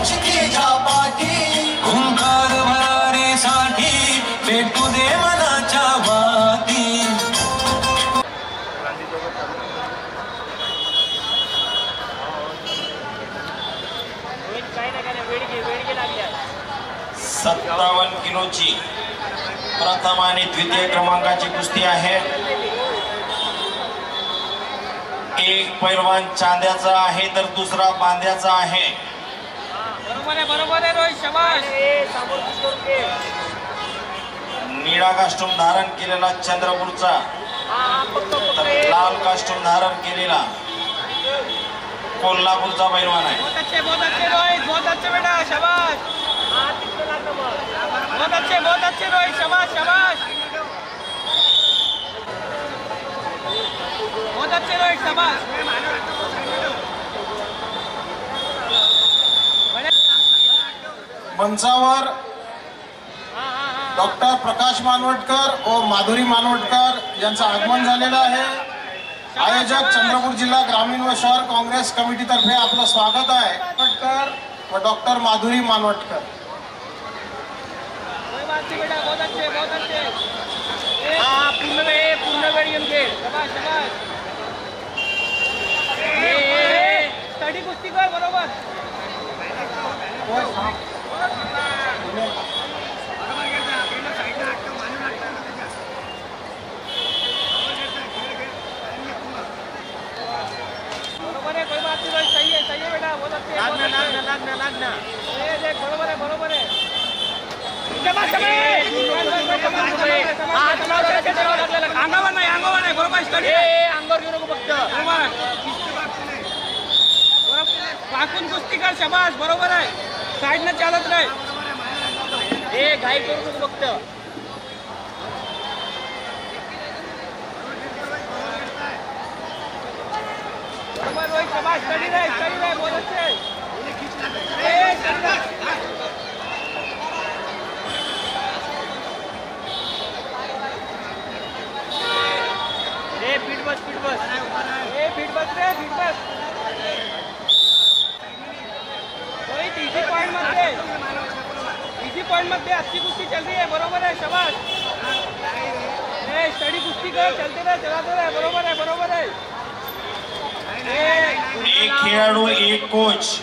चिखलीच्या पाठी ओंकार भरारीसाठी भेटू दे मनाच्या वाती। सत्तावन्न किलोची प्रथम आणि द्वितीय क्रमांकाची कुस्ती आहे। एक पैलवान चांद्याचा आहे तर दुसरा बांध्याचा आहे। बरोबर आहे रोहित, शाबास। निळा कास्टूम धारण केलेला चंद्रपूरचा तर लाल कास्टूम धारण केलेला कोल्हापूरचा पैलवान आहे। बहुत अच्छे रोहित, बहुत अच्छे बेटा, शाबाश। बहुत अच्छे रोहित, शाबाश शाबाश। बहुत अच्छे रोहित, शाबाश। मंचावर डॉक्टर प्रकाश मानवटकर व माधुरी मानवटकर यांचं आगमन झालेलं आहे। आयोजक चंद्रपूर जिल्हा ग्रामीण व शहर काँग्रेस कमिटीतर्फे आपलं स्वागत आहे। मानवटकर व डॉक्टर माधुरी मानवटकर। बहुत अच्छे पूर्ण वेळ घेऊन घे, शाबाश शाबाश। स्टडी कुस्ती कर, बरोबर। सही है बेटा, बहुत अच्छे। लागना देख, बरोबर है। अंगावर नाही, बरोबर स्टडी। अंगावर घेऊ नको फक्त, पाकून कुस्ती कर, शाबास, बरोबर आहे। साईडनं चालत नाही, हे घाई करू नको फक्त। बरोबर रोहित, शाबास, स्टडी रहे, बहुत अच्छे। फीट बस रे, फीट बस। रोहित इजी पॉइंट मध्ये अच्छी कुश्ती चल रही है, बरोबर है, शाबाश। स्टडी कुश्ती कर, चलते रहे, बरोबर है। एक खेळाडू एक कोच,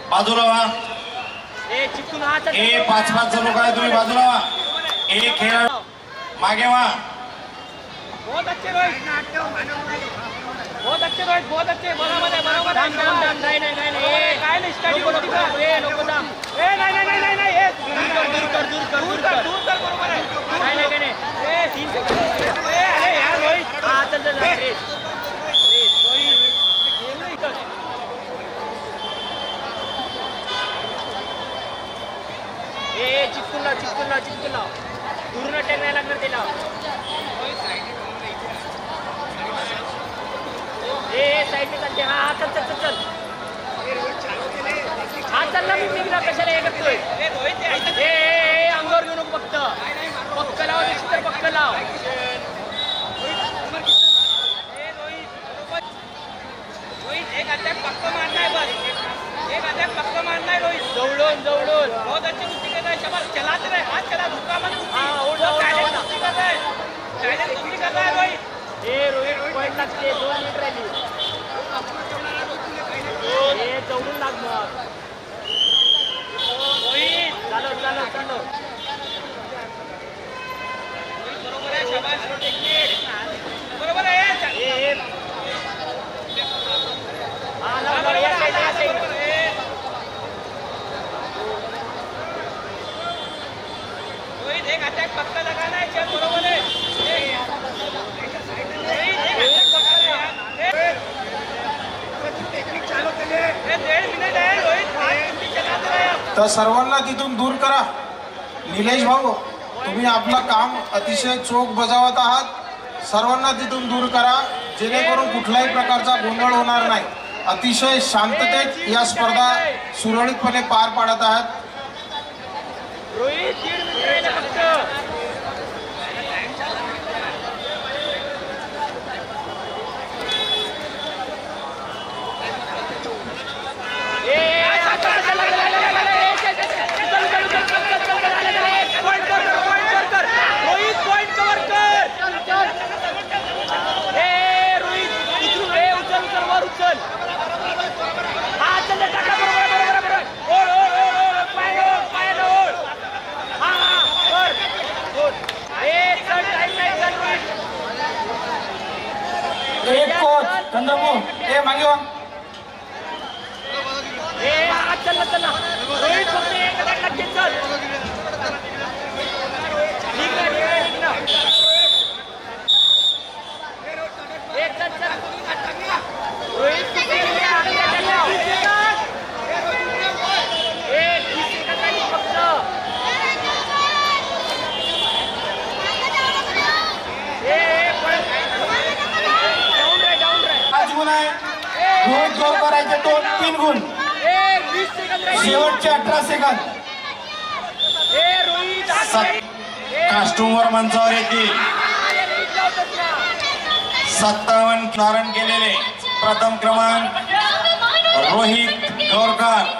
बाजूला व्हा। चिपकून हात, 5-5 जण लोक आहे, तुम्ही बाजूला व्हा। एक खेळाडू मागे व्हा। बहुत अच्छे रोहित, बहुत अच्छे, बरोबर है। नहीं स्टडी कुस्ती कर, नको दाम, नहीं दूर कर, बरोबर है। नहीं 3 सेकंड, अरे यार रोहित, हाँ चल चिपकून लाव, दूर न टेक नाही लागणार त्याला। साइड में चलते, हाँ चल हाँ चल ना, मी निघणार कशाला हे करतोय। अंगावर घेऊ नको फक्त, पक्क लाव, तर पक्क लाव। रोहित एक अटॅक पक्क मारना है, बस एक अटॅक पक्क मारना है रोहित। जवळून बहुत अच्छी कुस्ती कर रहा है, शाबाश। चलाते रहे, हाथ चला, रुका मत। साइलेंट कुस्ती कर रहा है रोहित। रोहित पॉइंट लागते, 2 मिनिट राहिली। जवळून लागणार रोहित, चालो। बरोबर आहे, शाबाश, बरोबर आहे। रोहित एक अटॅक पक्का लगाना है, चल, बरोबर है। तर सर्वांना तिथून दूर करा। निलेश भाऊ, तुम्ही आपलं काम अतिशय चोख बजावत आहात। सर्वांना तिथून दूर करा, जेणेकरून कुठल्याही प्रकारचा गोंधळ होणार नाही। अतिशय शांततेत या स्पर्धा सुरळीतपणे पार पाडत आहात। रोहित 1.5 मिनिट फक्त। चल चल रोहित फक्त एक अटॅक लागते चल ठीक ना एक चल रोहित रोहित गोल करायचे 3 गुण शेवटचे 18 सेकंद कास्टूमवर मंचावर येतील 57 धारण केलेले प्रथम क्रमांक रोहित गोरकर